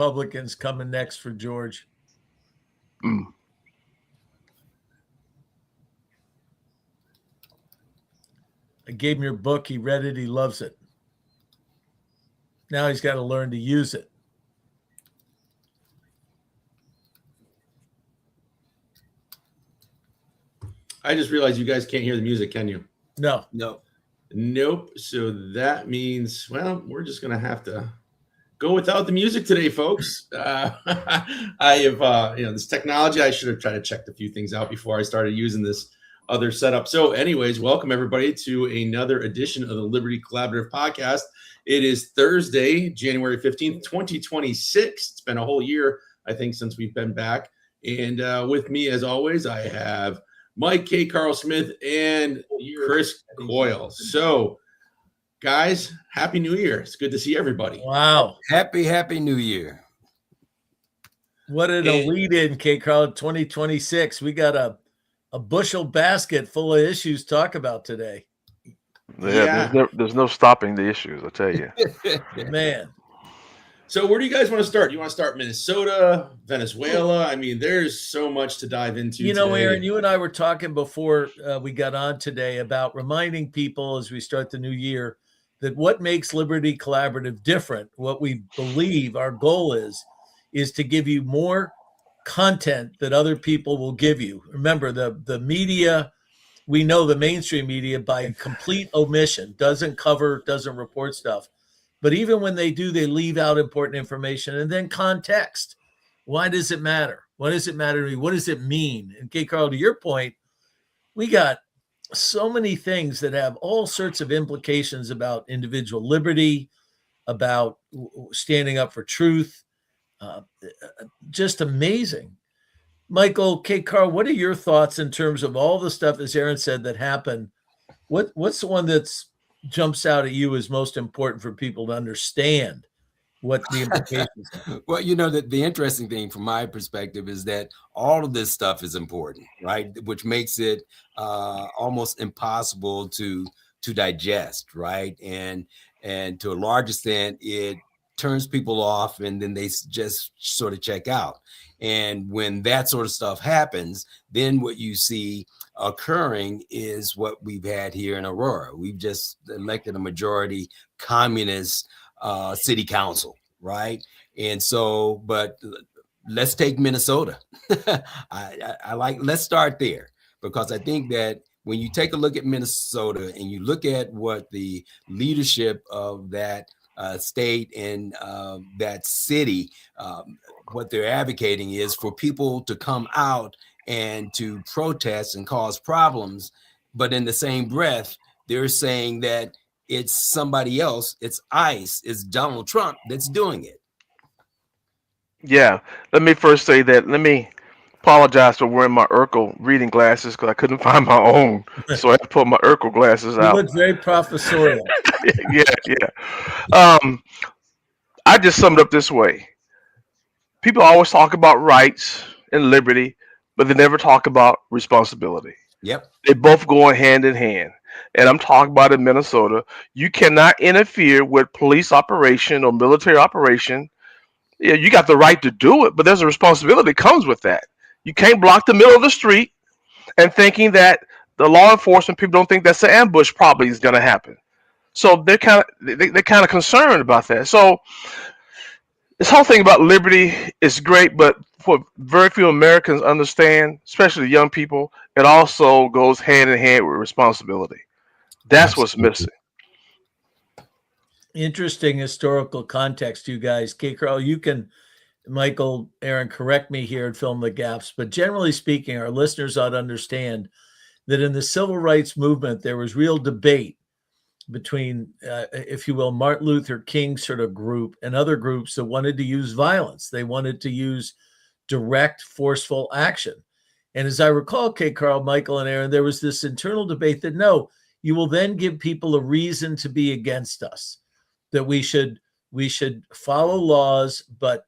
Republicans coming next for George. I gave him your book. He read it. He loves it. Now he's got to learn to use it. I just realized you guys can't hear the music, can you? No. Nope. So that means, well, we're just going to have to go without the music today, folks. I have, this technology, I should have tried to check a few things out before I started using this other setup. So anyways, welcome everybody to another edition of the Liberty Collaborative Podcast. It is Thursday, January 15th, 2026. It's been a whole year, I think, since we've been back. And with me, as always, I have Mike K. Carl Smith and Chris Coyle. So, guys, Happy New Year. It's good to see everybody. Wow. Happy New Year. What an elite in, K. Carl, 2026. We got a bushel basket full of issues to talk about today. Yeah. There's no stopping the issues, I tell you. Man. So where do you guys want to start? Do you want to start Minnesota, Venezuela? I mean, there's so much to dive into. You know, today. Aaron, you and I were talking before we got on today about reminding people as we start the new year that what makes Liberty Collaborative different, what we believe our goal is to give you more content that other people will give you. Remember, the media, we know the mainstream media by complete omission doesn't report stuff. But even when they do, they leave out important information. And then context. Why does it matter? What does it matter to me? What does it mean? And K. Carl, to your point, we got so many things that have all sorts of implications about individual liberty, about standing up for truth. Just amazing. Michael, K. Carl, what are your thoughts in terms of all the stuff, as Aaron said, that happened? What's the one that's jumps out at you as most important for people to understand what the implications are? Well, the interesting thing from my perspective is that all of this stuff is important, right? Which makes it almost impossible to digest, right? And to a large extent, it turns people off and then they just sort of check out. And when that sort of stuff happens, then what you see occurring is what we've had here in Aurora. We've just elected a majority communist city council, right? And so, but let's take Minnesota. Let's start there, because I think that when you take a look at Minnesota and you look at what the leadership of that state and that city, what they're advocating is for people to come out and to protest and cause problems. But in the same breath, they're saying that it's somebody else, it's ICE, it's Donald Trump that's doing it. Yeah. Let me first say that. Let me apologize for wearing my Urkel reading glasses because I couldn't find my own. So I had to put my Urkel glasses out. You look very professorial. Yeah. I just summed up this way. People always talk about rights and liberty, but they never talk about responsibility. Yep. They both go hand in hand. And I'm talking about in Minnesota. You cannot interfere with police operation or military operation. Yeah, you got the right to do it, but there's a responsibility that comes with that. You can't block the middle of the street and thinking that the law enforcement people don't think that's an ambush probably is going to happen. So they're kind of concerned about that. So this whole thing about liberty is great, but what very few Americans understand, especially young people, it also goes hand in hand with responsibility. That's what's missing. Interesting historical context, you guys. K. Carl, you can, Michael, Aaron, correct me here and fill in the gaps. But generally speaking, our listeners ought to understand that in the civil rights movement, there was real debate between, if you will, Martin Luther King sort of group and other groups that wanted to use violence. They wanted to use direct, forceful action. And as I recall, K. Carl, Michael, and Aaron, there was this internal debate that no, you will then give people a reason to be against us, that we should follow laws, but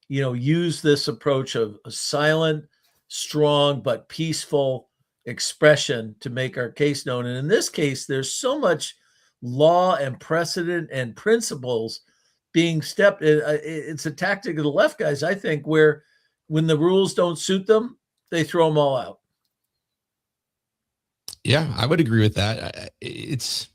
use this approach of a silent, strong, but peaceful expression to make our case known. And in this case, there's so much law and precedent and principles being stepped. It's a tactic of the left guys, I think, where when the rules don't suit them, they throw them all out. Yeah, I would agree with that. It's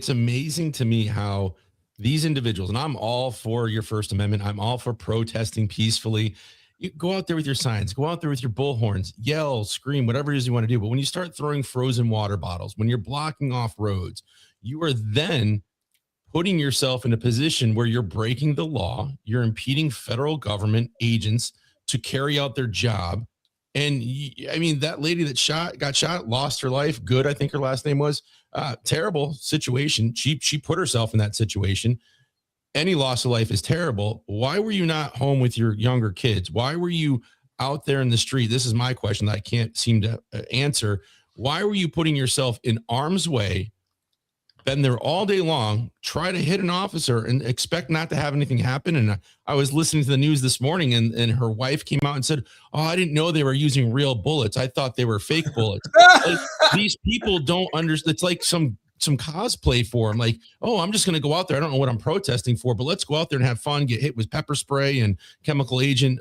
amazing to me how these individuals, and I'm all for your First Amendment. I'm all for protesting peacefully. You go out there with your signs, go out there with your bullhorns, yell, scream, whatever it is you want to do. But when you start throwing frozen water bottles, when you're blocking off roads, you are then putting yourself in a position where you're breaking the law. You're impeding federal government agents to carry out their job. And I mean, that lady that got shot, lost her life. Good, I think her last name was. Terrible situation. She put herself in that situation. Any loss of life is terrible. Why were you not home with your younger kids? Why were you out there in the street? This is my question that I can't seem to answer. Why were you putting yourself in harm's way, been there all day long, try to hit an officer and expect not to have anything happen? And I was listening to the news this morning, and her wife came out and said, "Oh, I didn't know they were using real bullets. I thought they were fake bullets." Like, these people don't understand. It's like some cosplay for them. Like, oh, I'm just going to go out there. I don't know what I'm protesting for, but let's go out there and have fun, get hit with pepper spray and chemical agent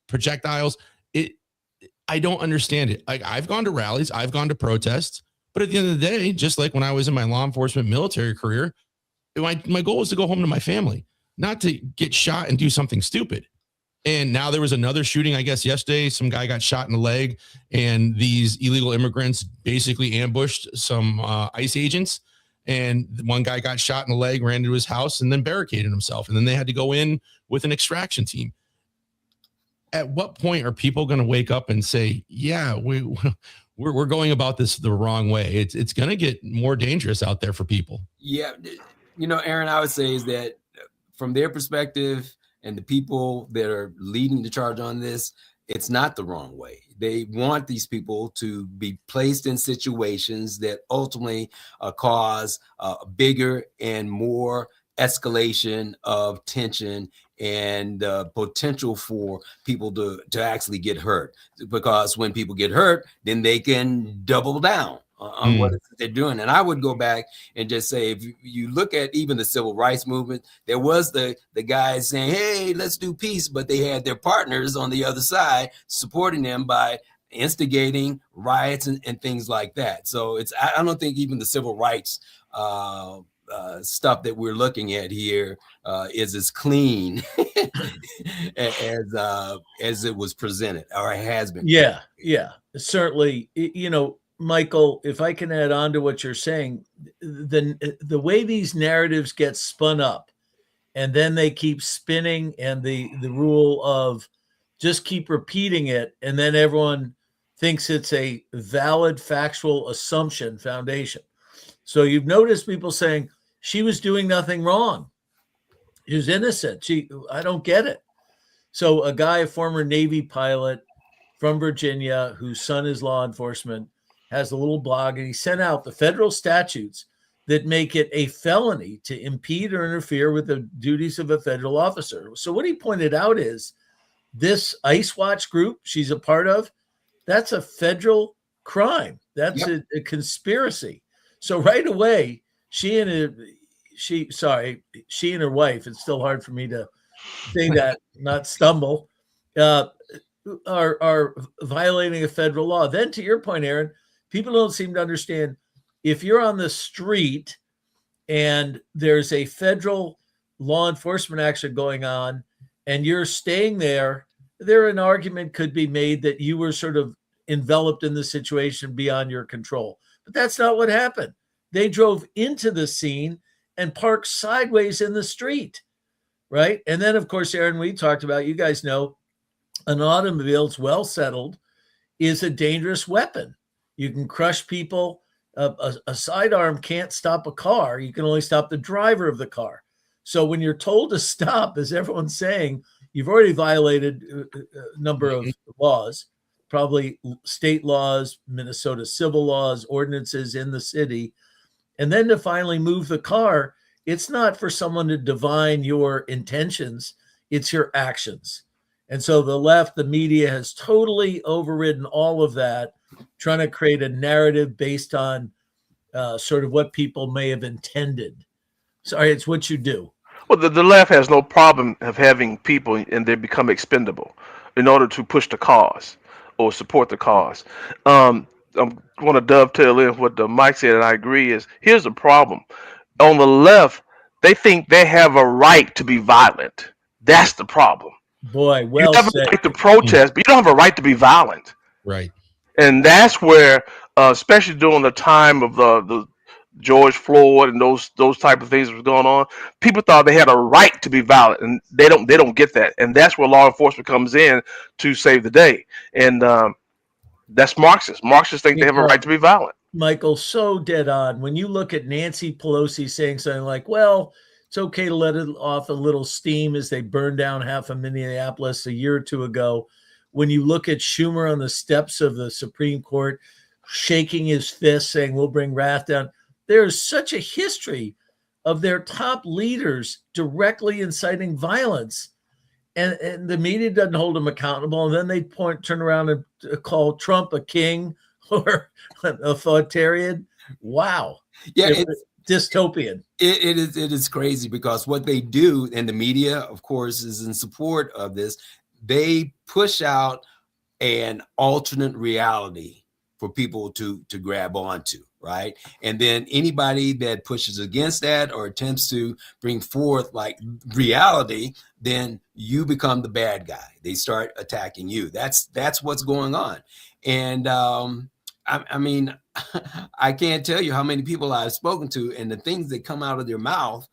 projectiles. I don't understand it. Like, I've gone to rallies, I've gone to protests. But at the end of the day, just like when I was in my law enforcement military career, my goal was to go home to my family, not to get shot and do something stupid. And now there was another shooting, I guess, yesterday. Some guy got shot in the leg, and these illegal immigrants basically ambushed some ICE agents. And one guy got shot in the leg, ran into his house, and then barricaded himself. And then they had to go in with an extraction team. At what point are people going to wake up and say, yeah, we're going about this the wrong way? It's going to get more dangerous out there for people. Yeah. Aaron, I would say is that from their perspective and the people that are leading the charge on this, it's not the wrong way. They want these people to be placed in situations that ultimately cause bigger and more escalation of tension and potential for people to actually get hurt. Because when people get hurt, then they can double down on what they're doing. And I would go back and just say, if you look at even the civil rights movement, there was the guys saying, hey, let's do peace, but they had their partners on the other side supporting them by instigating riots and things like that. So I don't think even the civil rights stuff that we're looking at here is as clean as it was presented or has been. Yeah, certainly. Michael, if I can add on to what you're saying, the way these narratives get spun up and then they keep spinning, and the rule of just keep repeating it, and then everyone thinks it's a valid factual assumption foundation. So you've noticed people saying she was doing nothing wrong. She was innocent. I don't get it. So a former Navy pilot from Virginia, whose son is law enforcement, has a little blog, and he sent out the federal statutes that make it a felony to impede or interfere with the duties of a federal officer. So what he pointed out is this ICE Watch group she's a part of, that's a federal crime. That's a conspiracy. So right away, she and her wife, it's still hard for me to say that, not stumble, are violating a federal law. Then to your point, Aaron, people don't seem to understand, if you're on the street and there's a federal law enforcement action going on and you're staying there, an argument could be made that you were sort of enveloped in the situation beyond your control. But that's not what happened. They drove into the scene and parked sideways in the street, right? And then, of course, Aaron, we talked about, you guys know, an automobile, it's well settled, is a dangerous weapon. You can crush people. A sidearm can't stop a car. You can only stop the driver of the car. So when you're told to stop, as everyone's saying, you've already violated a number of laws, probably state laws, Minnesota civil laws, ordinances in the city. And then to finally move the car, it's not for someone to divine your intentions, it's your actions. And so the left, the media, has totally overridden all of that, trying to create a narrative based on sort of what people may have intended. Sorry, it's what you do. Well, the left has no problem of having people and they become expendable in order to push the cause or support the cause. I want to dovetail in what Mike said, and I agree. Is here's the problem: on the left, they think they have a right to be violent. That's the problem. Boy, You well have a said. right to Mm, protest, but you don't have a right to be violent. right. And that's where, especially during the time of the George Floyd and those type of things that was going on, people thought they had a right to be violent, and they don't get that, and that's where law enforcement comes in to save the day, and that's Marxists. Marxists think they have a right to be violent. Michael, so dead on. When you look at Nancy Pelosi saying something like, well, it's okay to let it off a little steam as they burned down half of Minneapolis a year or two ago. When you look at Schumer on the steps of the Supreme Court, shaking his fist, saying, we'll bring wrath down. There's such a history of their top leaders directly inciting violence. And the media doesn't hold them accountable. And then they turn around and call Trump a king or an authoritarian. Wow. Yeah, Dystopian. it is crazy because what they do, and the media, of course, is in support of this. They push out an alternate reality for people to grab onto, right? And then anybody that pushes against that or attempts to bring forth like reality, then you become the bad guy. They start attacking you. That's what's going on. And I mean, I can't tell you how many people I've spoken to, and the things that come out of their mouth,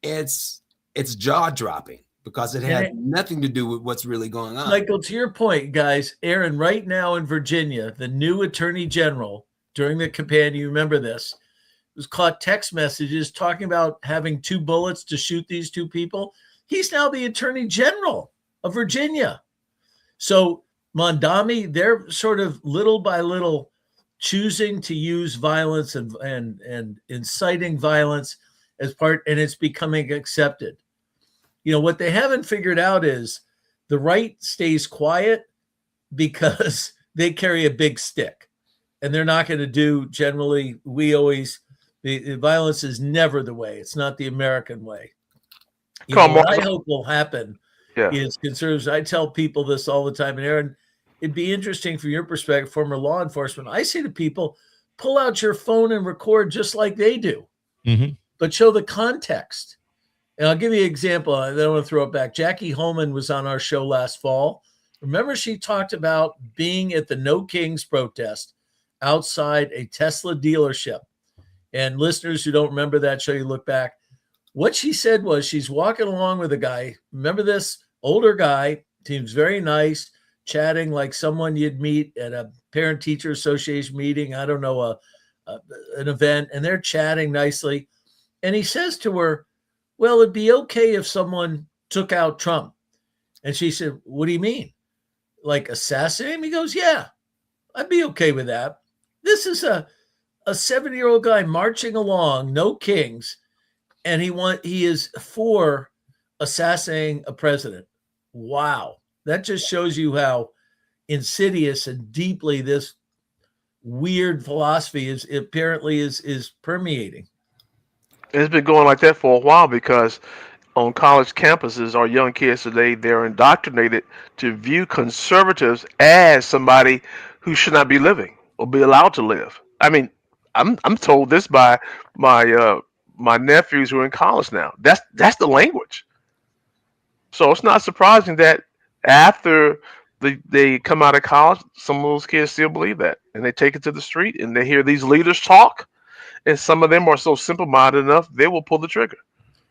it's jaw dropping because it has nothing to do with what's really going on. Michael, to your point, guys, Aaron, right now in Virginia, the new attorney general during the campaign, you remember this, was caught text messages talking about having 2 bullets to shoot these 2 people. He's now the attorney general of Virginia. So Mondami, they're sort of little by little choosing to use violence and inciting violence as part, and it's becoming accepted. You know, what they haven't figured out is the right stays quiet because they carry a big stick, and they're not going to do generally. The violence is never the way. It's not the American way. What I hope will happen is conservatives. I tell people this all the time, and Aaron, it'd be interesting from your perspective, former law enforcement. I say to people, pull out your phone and record just like they do, but show the context. And I'll give you an example. I don't want to throw it back. Jackie Holman was on our show last fall. Remember, she talked about being at the No Kings protest outside a Tesla dealership. And listeners who don't remember that show, you look back. What she said was she's walking along with a guy. Remember this? Older guy. Seems very nice, chatting like someone you'd meet at a parent-teacher association meeting. I don't know, an event. And they're chatting nicely. And he says to her, well, it'd be okay if someone took out Trump. And she said, what do you mean? Like assassinate him? He goes, yeah, I'd be okay with that. This is a 70-year-old guy marching along, no kings, and he is for assassinating a president. Wow. That just shows you how insidious and deeply this weird philosophy is permeating. It's been going like that for a while because on college campuses, our young kids today, they're indoctrinated to view conservatives as somebody who should not be living or be allowed to live. I mean, I'm told this by my nephews who are in college now. That's the language. So it's not surprising that after they come out of college, some of those kids still believe that, and they take it to the street and they hear these leaders talk, and some of them are so simple-minded enough they will pull the trigger.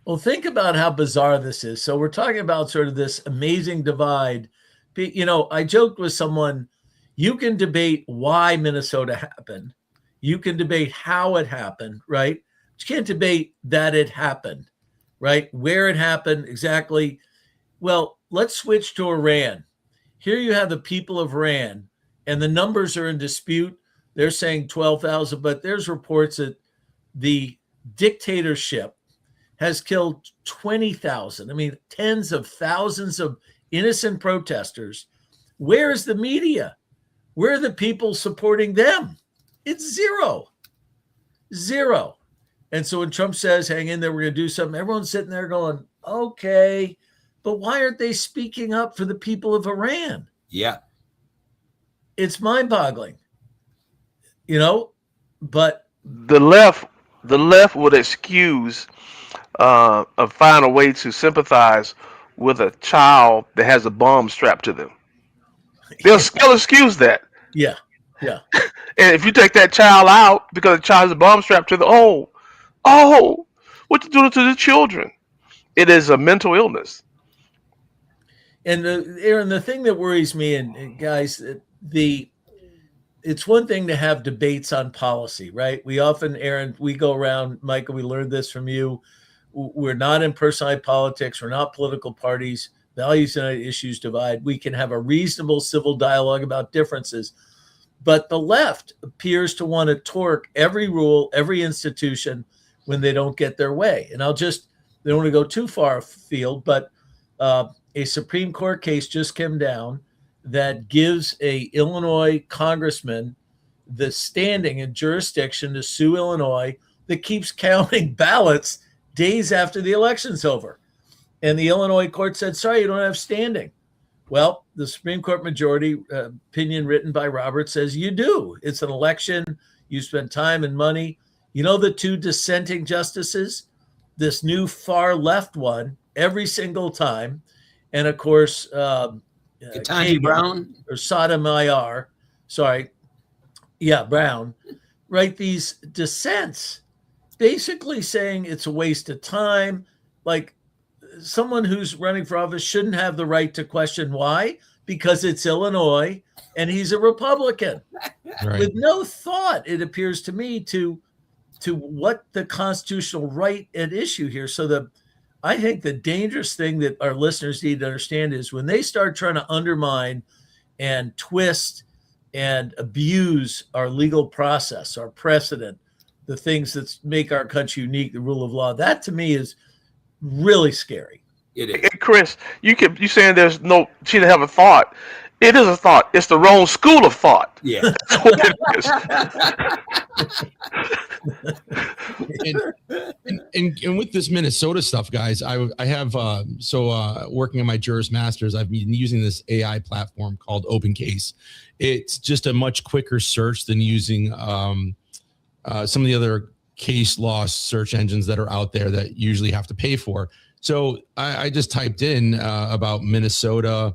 Well, think about how bizarre this is. So we're talking about sort of this amazing divide. You know, I joked with someone, you can debate why Minnesota happened. You can debate how it happened, right? But you can't debate that it happened, right? Where it happened exactly. Well, let's switch to Iran. Here you have the people of Iran, and the numbers are in dispute. They're saying 12,000, but there's reports that the dictatorship has killed 20,000. I mean, tens of thousands of innocent protesters. Where is the media? Where are the people supporting them? It's zero. And so when Trump says, hang in there, we're going to do something, everyone's sitting there going, Okay, but why aren't they speaking up for the people of Iran? Yeah. It's mind-boggling, but The left would excuse find a way to sympathize with a child that has a bomb strapped to them. They'll excuse that. yeah, yeah. And if you take that child out because the child has a bomb strapped to them, oh, what you doing to the children? It is a mental illness. And Aaron, the thing that worries me, and guys, it's one thing to have debates on policy, right? We often, Aaron, we go around, Michael, we learned this from you. We're not in personalized politics. We're not political parties. Values and issues divide. We can have a reasonable civil dialogue about differences. But the left appears to want to torque every rule, every institution when they don't get their way. And they don't want to go too far afield, but a Supreme Court case just came down that gives a Illinois congressman the standing and jurisdiction to sue Illinois that keeps counting ballots days after the election's over. And the Illinois court said, sorry, you don't have standing. Well, the Supreme Court majority opinion written by Roberts says you do. It's an election. You spend time and money. The two dissenting justices, this new far left one, every single time. And of course, Ketanji Brown or Sotomayor, Brown, write these dissents, basically saying it's a waste of time. Like someone who's running for office shouldn't have the right to question why, because it's Illinois and he's a Republican, Right. with no thought, it appears to me, to what the constitutional right at issue here. So I think the dangerous thing that our listeners need to understand is when they start trying to undermine and twist and abuse our legal process, our precedent, the things that make our country unique, the rule of law, that to me is really scary. It is. And Chris, you saying she didn't have a thought. It is a thought. It's the wrong school of thought. Yeah. That's what it is. and with this Minnesota stuff, guys, I have working on my Juris Masters, I've been using this AI platform called OpenCase. It's just a much quicker search than using some of the other case law search engines that are out there that you usually have to pay for. So I just typed in about Minnesota,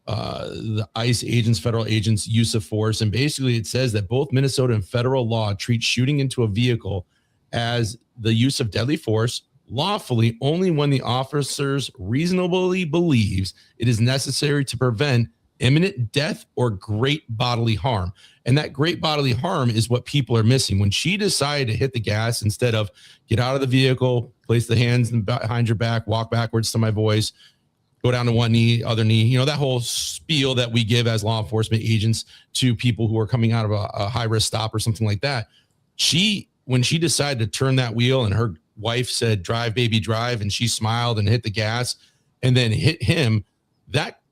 the ICE agents, federal agents' use of force. And basically it says that both Minnesota and federal law treat shooting into a vehicle as the use of deadly force lawfully only when the officers reasonably believes it is necessary to prevent imminent death or great bodily harm. And that great bodily harm is what people are missing. When she decided to hit the gas instead of get out of the vehicle, place the hands behind your back, walk backwards to my voice, go down to one knee, other knee, that whole spiel that we give as law enforcement agents to people who are coming out of a high risk stop or something like that. When she decided to turn that wheel and her wife said, drive, baby, drive, and she smiled and hit the gas and then hit him, that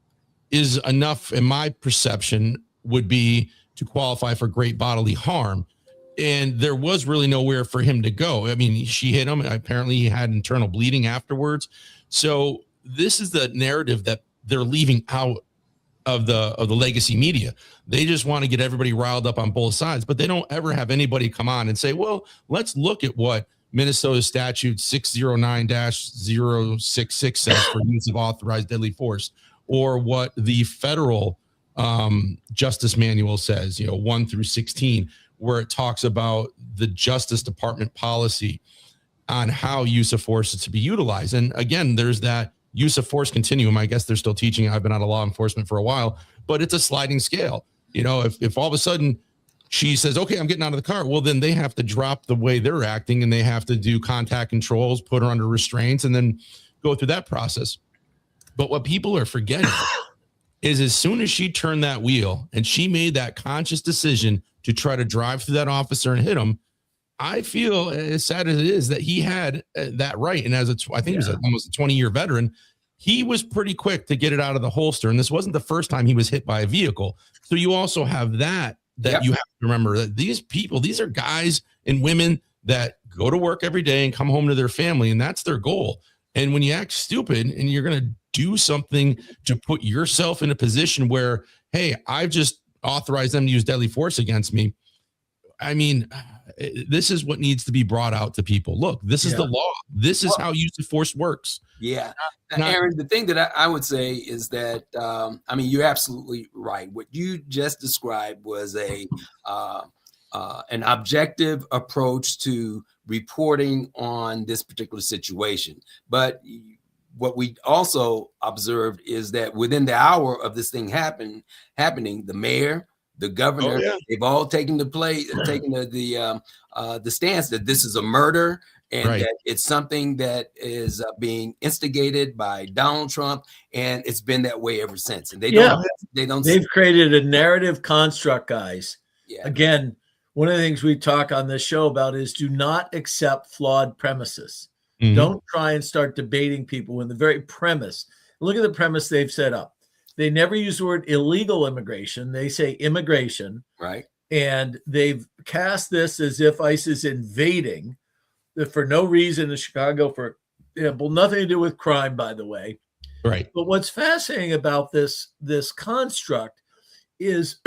is enough, in my perception, would be to qualify for great bodily harm. And there was really nowhere for him to go. I mean, she hit him. Apparently he had internal bleeding afterwards. So this is the narrative that they're leaving out of the legacy media. They just want to get everybody riled up on both sides, but they don't ever have anybody come on and say, well, let's look at what Minnesota statute 609-066 says for use of authorized deadly force, or what the federal justice manual says, 1 through 16, where it talks about the Justice Department policy on how use of force is to be utilized. And again, there's that use of force continuum. I guess they're still teaching. I've been out of law enforcement for a while, but it's a sliding scale. If all of a sudden she says, okay, I'm getting out of the car, well, then they have to drop the way they're acting and they have to do contact controls, put her under restraints, and then go through that process. But what people are forgetting is as soon as she turned that wheel and she made that conscious decision to try to drive through that officer and hit him, I feel, as sad as it is, that he had that right. And I think he was almost a 20-year veteran, he was pretty quick to get it out of the holster. And this wasn't the first time he was hit by a vehicle. So you also have that you have to remember that these people, these are guys and women that go to work every day and come home to their family, and that's their goal. And when you act stupid and you're going to do something to put yourself in a position where, hey, I've just authorized them to use deadly force against me. I mean, this is what needs to be brought out to people. Look, this is the law. This is how use of force works. Yeah. Aaron, the thing that I would say is that, I mean, you're absolutely right. What you just described was an objective approach to reporting on this particular situation. But what we also observed is that within the hour of this thing happening, the mayor, the governor, they've all taken the stance that this is a murder and that it's something that is being instigated by Donald Trump, and it's been that way ever since. And they've created a narrative construct, guys. Yeah. Again, one of the things we talk on this show about is do not accept flawed premises. Mm-hmm. Don't try and start debating people when the very premise, look at the premise they've set up. They never use the word illegal immigration. They say immigration. Right. And they've cast this as if ICE is invading for no reason in Chicago, for example, nothing to do with crime, by the way. Right. But what's fascinating about this construct is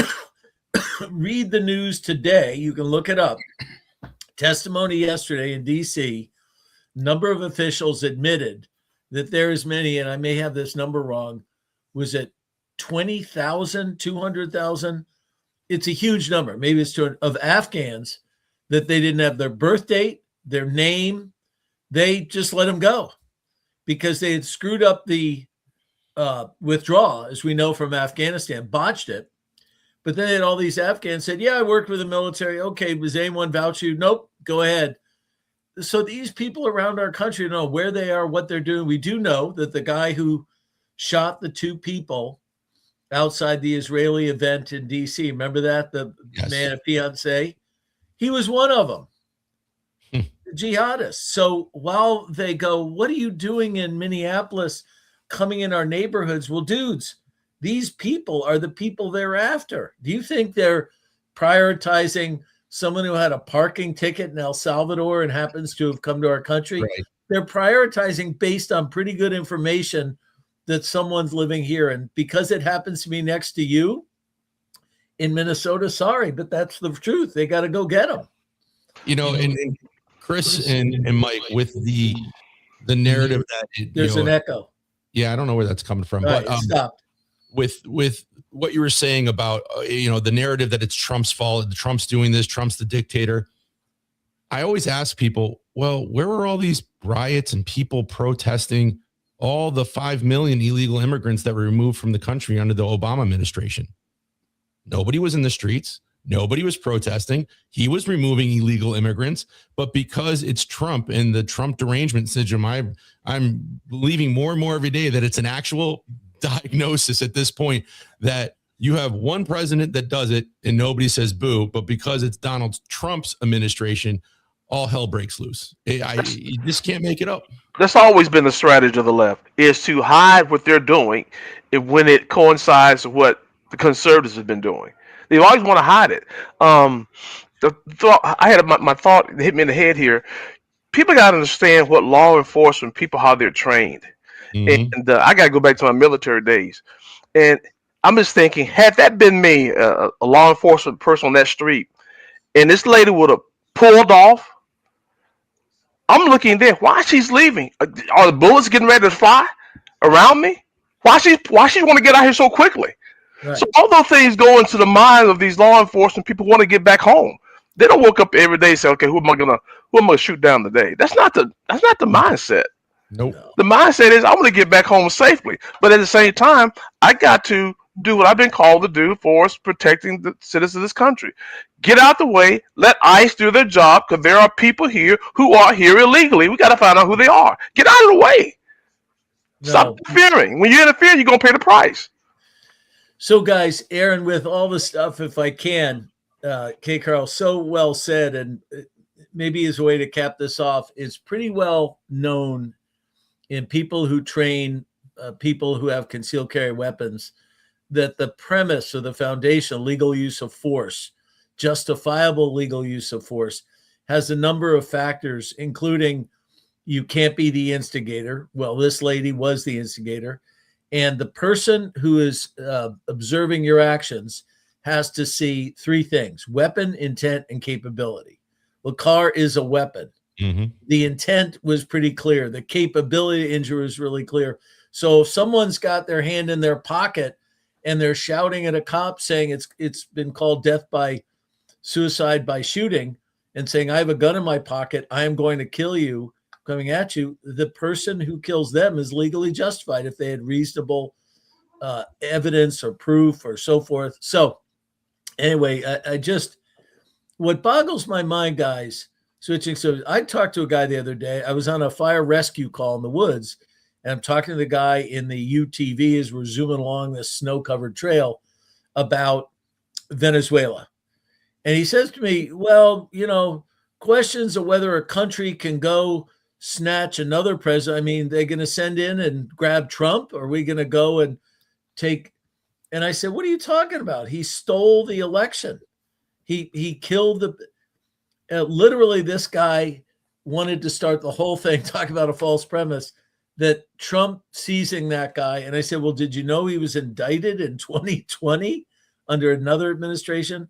read the news today. You can look it up. Testimony yesterday in D.C., number of officials admitted that there is many, and I may have this number wrong, was it 20,000, 200,000? It's a huge number. Maybe it's of Afghans that they didn't have their birth date, their name. They just let them go because they had screwed up the withdrawal, as we know from Afghanistan, botched it. But then they had all these Afghans said, yeah, I worked with the military. Okay, was anyone vouch you? Nope, go ahead. So these people around our country know where they are, what they're doing. We do know that the guy who shot the two people outside the Israeli event in D.C., remember that? The man, a fiance? He was one of them, jihadists. So while they go, what are you doing in Minneapolis coming in our neighborhoods? Well, dudes, these people are the people they're after. Do you think they're prioritizing someone who had a parking ticket in El Salvador and happens to have come to our country? Right. They're prioritizing based on pretty good information that someone's living here. And because it happens to be next to you in Minnesota, sorry, but that's the truth. They got to go get them. And Chris and Mike, with the narrative that there's an echo. Yeah, I don't know where that's coming from, right, but stopped. With what you were saying about the narrative that it's Trump's fault, Trump's doing this, Trump's the dictator. I always ask people, well, where were all these riots and people protesting all the 5 million illegal immigrants that were removed from the country under the Obama administration? Nobody was in the streets. Nobody was protesting. He was removing illegal immigrants, but because it's Trump and the Trump derangement syndrome, I'm believing more and more every day that it's an actual diagnosis at this point, that you have one president that does it and nobody says boo, but because it's Donald Trump's administration, all hell breaks loose. You just can't make it up. That's always been the strategy of the left, is to hide what they're doing when it coincides with what the conservatives have been doing. They always want to hide it. The thought I had, my thought hit me in the head here. People got to understand what law enforcement people, how they're trained. Mm-hmm. And I got to go back to my military days. And I'm just thinking, had that been me, a law enforcement person on that street, and this lady would have pulled off, I'm looking there. Why she's leaving? Are the bullets getting ready to fly around me? Why she want to get out here so quickly? Right. So all those things go into the minds of these law enforcement people want to get back home. They don't wake up every day and say, okay, who am I gonna shoot down today? That's not the mindset. Nope. The mindset is I'm gonna get back home safely. But at the same time, I got to do what I've been called to do for protecting the citizens of this country. Get out the way, let ICE do their job, because there are people here who are here illegally. We got to find out who they are. Get out of the way. No. Stop interfering. When you interfere, you're going to pay the price. So, guys, Aaron, with all the stuff, if I can, K. Carl, so well said, and maybe as a way to cap this off, it's pretty well known in people who train people who have concealed carry weapons that the premise or the foundation of legal use of force, justifiable legal use of force, has a number of factors, including You can't be the instigator. Well, this lady was the instigator. And the person who is observing your actions has to see three things: weapon, intent, and capability. Well, car is a weapon. Mhm. The intent was pretty clear. The capability to injure was really clear. So if someone's got their hand in their pocket and they're shouting at a cop saying it's been called death by suicide by shooting, and saying, I have a gun in my pocket, I am going to kill you, coming at you, the person who kills them is legally justified if they had reasonable evidence or proof or so forth. So anyway, I just, what boggles my mind, guys, switching. So I talked to a guy the other day. I was on a fire rescue call in the woods, and I'm talking to the guy in the UTV as we're zooming along this snow-covered trail about Venezuela. And he says to me, well, questions of whether a country can go snatch another president. I mean, they're going to send in and grab Trump? Or are we going to go and take? And I said, what are you talking about? He stole the election. He killed literally, this guy wanted to start the whole thing, talk about a false premise that Trump seizing that guy. And I said, well, did you know he was indicted in 2020 under another administration?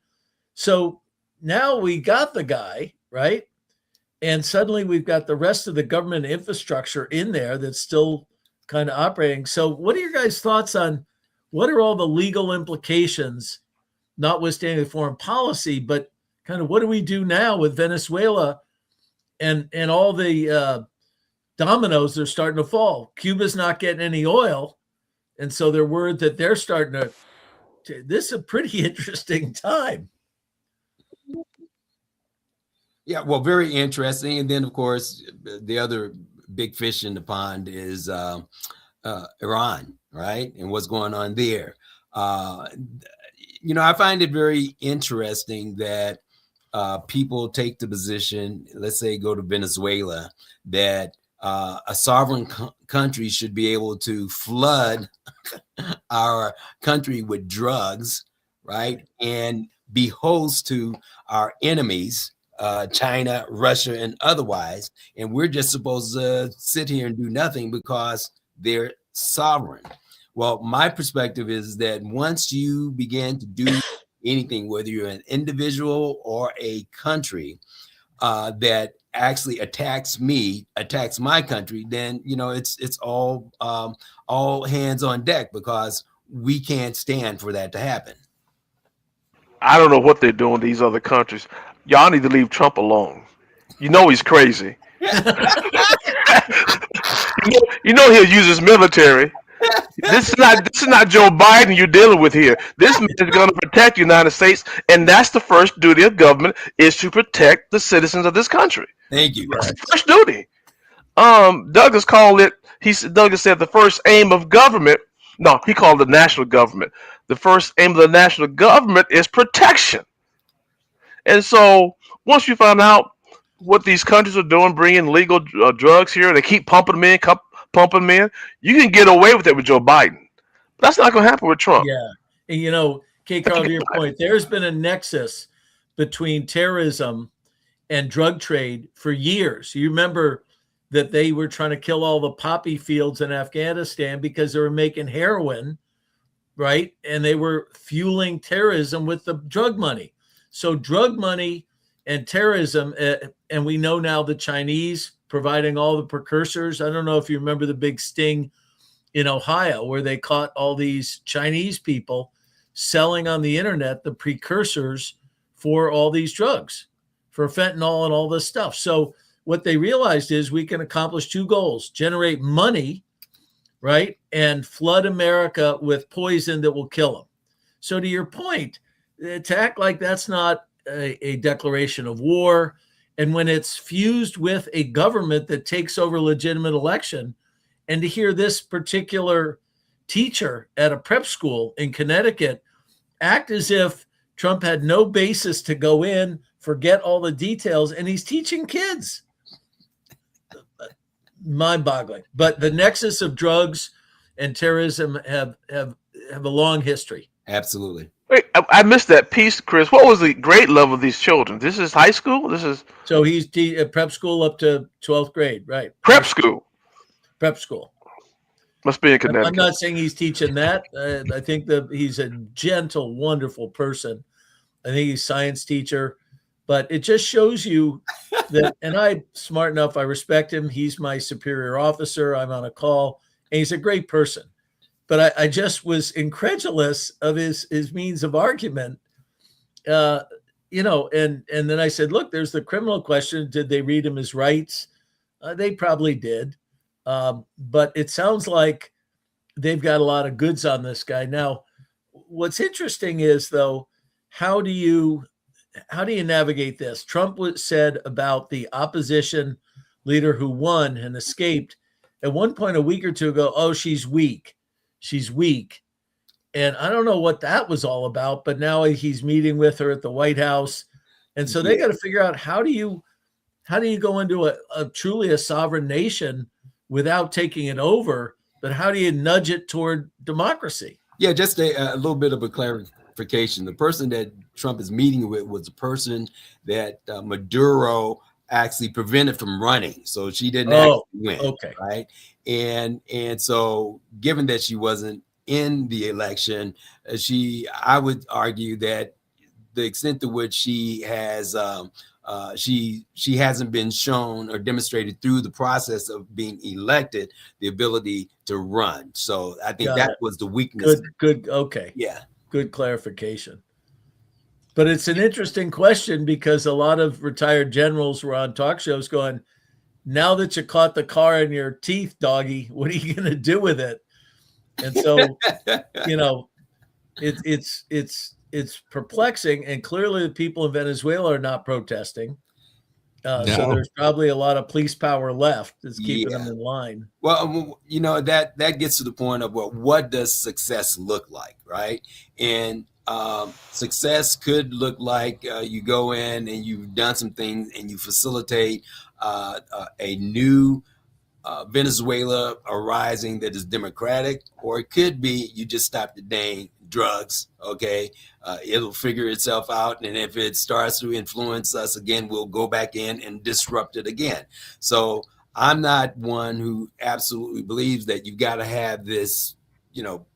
So now we got the guy, right? And suddenly we've got the rest of the government infrastructure in there that's still kind of operating. So what are your guys' thoughts on what are all the legal implications, notwithstanding the foreign policy, but kind of what do we do now with Venezuela and all the dominoes that are starting to fall? Cuba's not getting any oil. And so they're worried that they're starting to, this is a pretty interesting time. Yeah, well, very interesting. And then, of course, the other big fish in the pond is Iran, right? And what's going on there. I find it very interesting that people take the position, let's say go to Venezuela, that a sovereign country should be able to flood our country with drugs, right? And be host to our enemies, China, Russia, and otherwise. And we're just supposed to sit here and do nothing because they're sovereign. Well, my perspective is that once you begin to do anything, whether you're an individual or a country that actually attacks my country, then it's all hands on deck, because we can't stand for that to happen. I don't know what they're doing, these other countries. Y'all need to leave Trump alone. You know he's crazy. He'll use his military. This is not Joe Biden you're dealing with here. This man is going to protect the United States, and that's the first duty of government, is to protect the citizens of this country. Thank you. That's the first duty. Douglas called it. Douglas said the first aim of government. No, he called it the national government. The first aim of the national government is protection. And so once you find out what these countries are doing, bringing legal drugs here, they keep pumping them in, you can get away with it with Joe Biden. But that's not going to happen with Trump. Yeah. And, K. Carl, to your point, there's been a nexus between terrorism and drug trade for years. You remember that they were trying to kill all the poppy fields in Afghanistan because they were making heroin, right? And they were fueling terrorism with the drug money. So drug money and terrorism, and we know now the Chinese providing all the precursors. I don't know if you remember the big sting in Ohio where they caught all these Chinese people selling on the internet the precursors for all these drugs, for fentanyl and all this stuff. So what they realized is we can accomplish two goals: generate money, right, and flood America with poison that will kill them. So to your point, to act like that's not a declaration of war, and when it's fused with a government that takes over legitimate election, and to hear this particular teacher at a prep school in Connecticut act as if Trump had no basis to go in, forget all the details, and he's teaching kids. Mind-boggling. But the nexus of drugs and terrorism have a long history. Absolutely. Wait, I missed that piece, Chris. What was the grade level of these children? This is high school. This is So he's at prep school up to 12th grade, right? prep school. Prep school. Must be in I'm Connecticut. not saying he's teaching that. I think that he's a gentle, wonderful person. I think he's a science teacher, but it just shows you that, and I'm smart enough, I respect him. He's my superior officer. I'm on a call, and he's a great person. But I just was incredulous of his means of argument. And then I said, look, there's the criminal question. Did they read him his rights? They probably did. But it sounds like they've got a lot of goods on this guy. Now, what's interesting is, though, how do you navigate this? Trump said about the opposition leader who won and escaped at one point a week or two ago, oh, she's weak. She's weak. And I don't know what that was all about, but now he's meeting with her at the White House. And so they got to figure out how do you go into a truly a sovereign nation without taking it over, but how do you nudge it toward democracy? Yeah, just a little bit of a clarification. The person that Trump is meeting with was a person that Maduro actually prevented from running. So she didn't actually win. Okay. Right. And so given that she wasn't in the election, I would argue that the extent to which she has she hasn't been shown or demonstrated through the process of being elected the ability to run. So I think that was the weakness. Good. Okay. Yeah. Good clarification. But it's an interesting question because a lot of retired generals were on talk shows going, now that you caught the car in your teeth, doggy, what are you going to do with it? And so, it's perplexing. And clearly the people in Venezuela are not protesting. So there's probably a lot of police power left that's keeping them in line. Well, that gets to the point of, what does success look like, right? And success could look like you go in and you've done some things and you facilitate a new Venezuela arising that is democratic, or it could be you just stop the dang drugs. Okay, it'll figure itself out, and if it starts to influence us again, we'll go back in and disrupt it again. So I'm not one who absolutely believes that you've got to have this,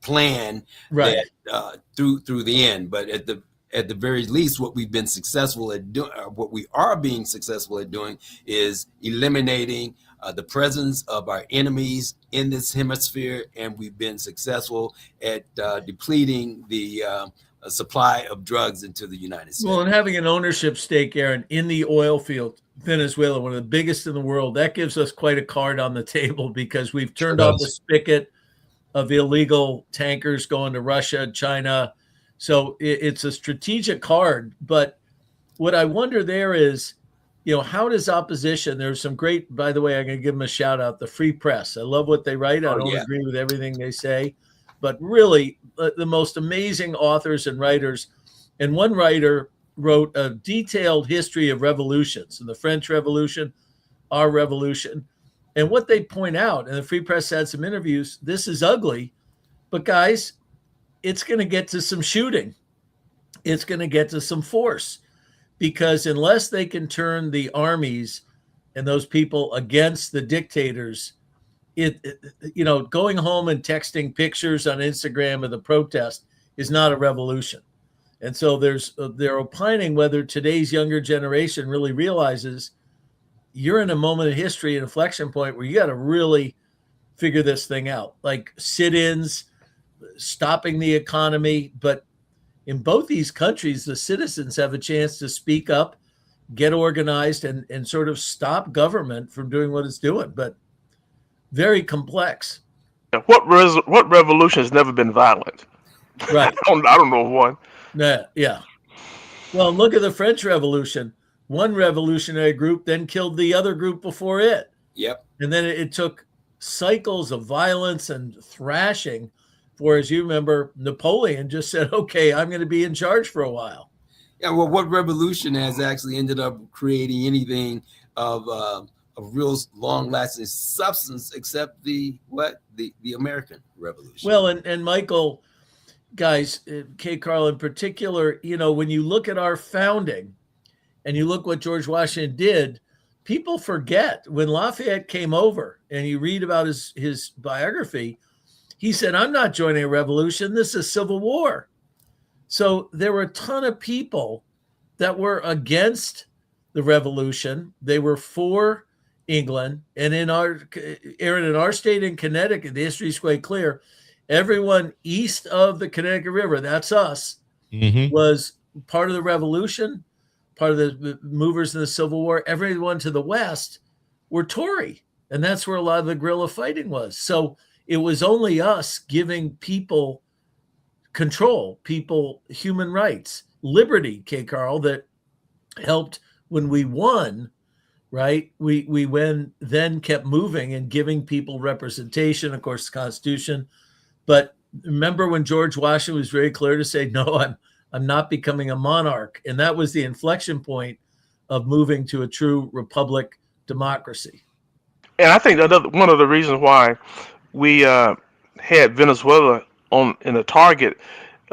plan right that, through the end. But at the very least, what we've been successful at doing, what we are being successful at doing, is eliminating the presence of our enemies in this hemisphere, and we've been successful at depleting the supply of drugs into the United States. Well, and having an ownership stake, Aaron, in the oil field, Venezuela, one of the biggest in the world, that gives us quite a card on the table because we've turned off the spigot of illegal tankers going to Russia, China. So it's a strategic card. But what I wonder there is, how does opposition, there's some great, by the way, I'm going to give them a shout out, the Free Press. I love what they write. I don't agree with everything they say, but really the most amazing authors and writers. And one writer wrote a detailed history of revolutions, and the French Revolution, our revolution. And what they point out, and the Free Press had some interviews, this is ugly, but guys, it's going to get to some shooting. It's going to get to some force. Because unless they can turn the armies and those people against the dictators, going home and texting pictures on Instagram of the protest is not a revolution. And so they're opining whether today's younger generation really realizes you're in a moment of history, an inflection point where you got to really figure this thing out, like sit-ins, stopping the economy, but in both these countries, the citizens have a chance to speak up, get organized, and sort of stop government from doing what it's doing. But very complex. What revolution has never been violent? Right. I don't know one. Yeah. Well, look at the French Revolution. One revolutionary group then killed the other group before it. Yep. And then it took cycles of violence and thrashing. For, as you remember, Napoleon just said, okay, I'm going to be in charge for a while. Yeah, well, what revolution has actually ended up creating anything of real long-lasting substance except the American Revolution? Well, and Michael, guys, K. Carl in particular, when you look at our founding and you look what George Washington did, people forget when Lafayette came over and you read about his biography, he said, I'm not joining a revolution. This is civil war. So there were a ton of people that were against the revolution. They were for England. And in our state in Connecticut, the history is quite clear. Everyone east of the Connecticut River, that's us, was part of the revolution, part of the movers in the Civil War. Everyone to the west were Tory. And that's where a lot of the guerrilla fighting was. So it was only us giving people control, people human rights, liberty, K. Carl, that helped when we won, right? We then kept moving and giving people representation, of course, the Constitution. But remember when George Washington was very clear to say, no, I'm not becoming a monarch. And that was the inflection point of moving to a true republic democracy. And I think one of the reasons why we had Venezuela in the target,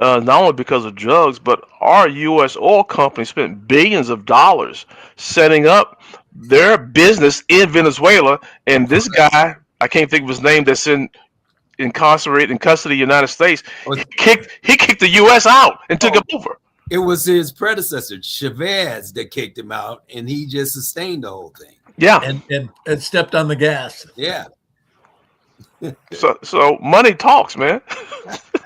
not only because of drugs, but our U.S. oil company spent billions of dollars setting up their business in Venezuela. And this guy, I can't think of his name, that's incarcerated in custody of the United States, he kicked the U.S. out and took it over. It was his predecessor, Chavez, that kicked him out, and he just sustained the whole thing. Yeah, and stepped on the gas. Yeah. So money talks, man.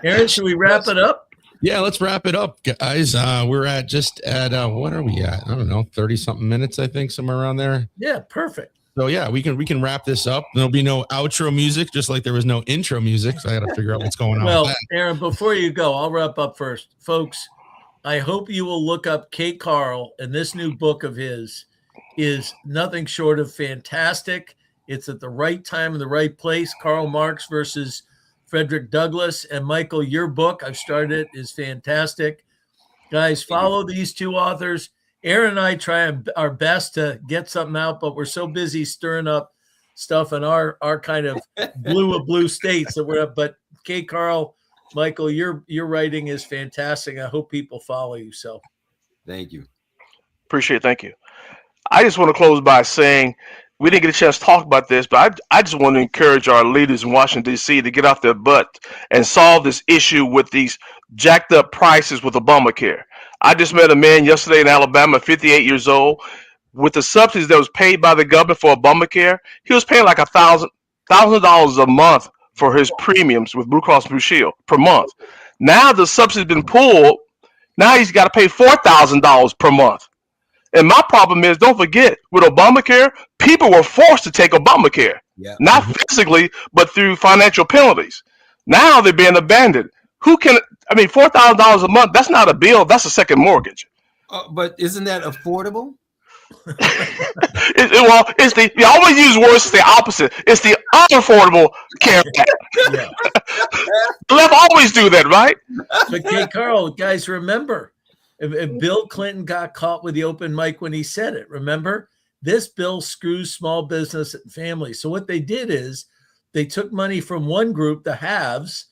Aaron, should we wrap it up? Yeah, let's wrap it up, guys. We're at what are we at? I don't know, 30-something minutes, I think, somewhere around there. Yeah, perfect. So yeah, we can wrap this up. There'll be no outro music, just like there was no intro music. So I got to figure out what's going on. Well, Aaron, before you go, I'll wrap up first, folks. I hope you will look up K. Carl, and this new book of his is nothing short of fantastic. It's at the right time in the right place. Karl Marx versus Frederick Douglass. And Michael, your book, I've started it, is fantastic. Guys, follow these two authors. Aaron and I try our best to get something out, but we're so busy stirring up stuff in our kind of blue states that we're up. But K. Carl, Michael, your writing is fantastic. I hope people follow you. So thank you. Appreciate it. Thank you. I just want to close by saying we didn't get a chance to talk about this, but I just want to encourage our leaders in Washington, D.C. to get off their butt and solve this issue with these jacked up prices with Obamacare. I just met a man yesterday in Alabama, 58 years old, with the subsidies that was paid by the government for Obamacare. He was paying like $1,000 a month for his premiums with Blue Cross Blue Shield per month. Now the subsidy's been pulled. Now he's got to pay $4,000 per month. And my problem is, don't forget, with Obamacare, people were forced to take Obamacare. Yeah. Not physically, but through financial penalties. Now they're being abandoned. $4,000 a month, that's not a bill, that's a second mortgage. But isn't that affordable? You always use words, it's the opposite. It's the unaffordable care. yeah. The left always do that, right? But K. Carl, guys, remember, if Bill Clinton got caught with the open mic when he said it, remember? This bill screws small business and families. So what they did is they took money from one group, the haves,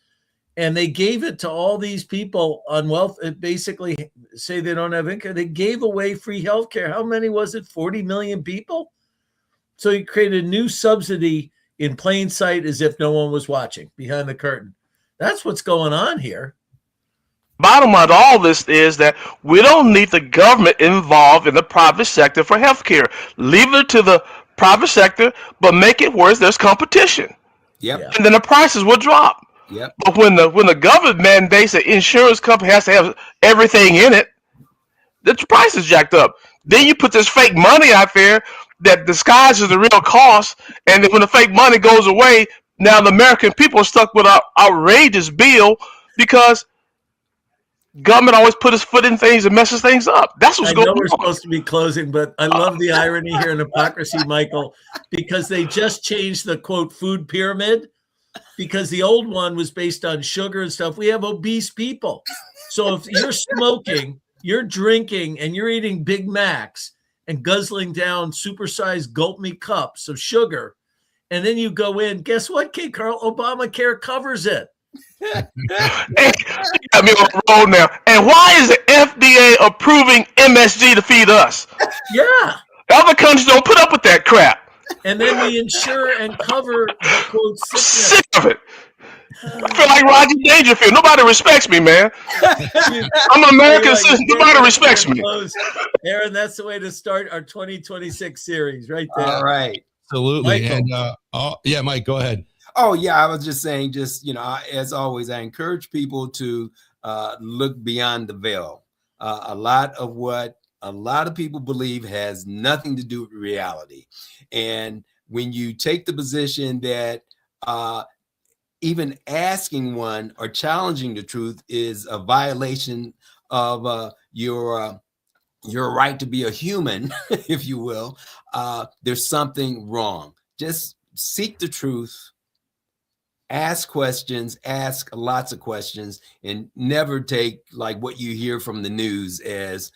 and they gave it to all these people on wealth. Basically, say they don't have income. They gave away free health care. How many was it? 40 million people? So you created a new subsidy in plain sight as if no one was watching behind the curtain. That's what's going on here. Bottom line to all this is that we don't need the government involved in the private sector for healthcare. Leave it to the private sector, but make it where there's competition. Yep. And then the prices will drop. Yep. But when the government mandates that insurance company has to have everything in it, the price is jacked up. Then you put this fake money out there that disguises the real cost, and then when the fake money goes away, now the American people are stuck with an outrageous bill because government always put his foot in things and messes things up. That's what's going on. We're supposed to be closing, but I love the irony here in hypocrisy, Michael, because they just changed the quote food pyramid because the old one was based on sugar and stuff. We have obese people. So if you're smoking, you're drinking, and you're eating Big Macs and guzzling down supersized gulp me cups of sugar, and then you go in, guess what, K. Carl? Obamacare covers it. Hey, got me on the road now. And why is the FDA approving MSG to feed us? Yeah. Other countries don't put up with that crap. And then we insure and cover the quote I'm sickness. sick of it. I feel like Roger Dangerfield. Nobody respects me, man. I'm an American citizen. Nobody respects me. Aaron, that's the way to start our 2026 series right there. All right. Absolutely. Michael. And yeah, Mike, go ahead. Oh, yeah. I was just saying, as always, I encourage people to look beyond the veil. A lot of what a lot of people believe has nothing to do with reality. And when you take the position that even asking one or challenging the truth is a violation of your right to be a human, if you will, there's something wrong. Just seek the truth. Ask questions, ask lots of questions, and never take like what you hear from the news as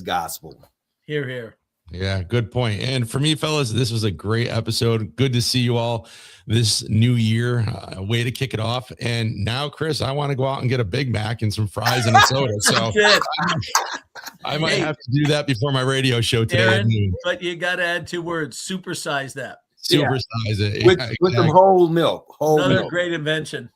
gospel. Hear, hear. Yeah, good point. And for me, fellas, this was a great episode. Good to see you all this new year. Way to kick it off. And now, Chris, I want to go out and get a Big Mac and some fries and a soda. So I might have to do that before my radio show today. Aaron, but you got to add 2 words: supersize that. Supersize it. With some whole milk. Another great invention.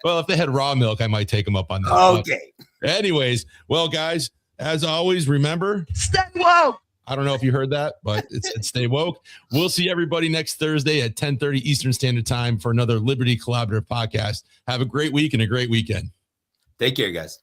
Well, if they had raw milk, I might take them up on that. Okay. Anyways, well, guys, as always, remember, Stay woke. I don't know if you heard that, but it's stay woke. We'll see everybody next Thursday at 10:30 Eastern Standard Time for another Liberty Collaborative podcast. Have a great week and a great weekend. Take care, guys.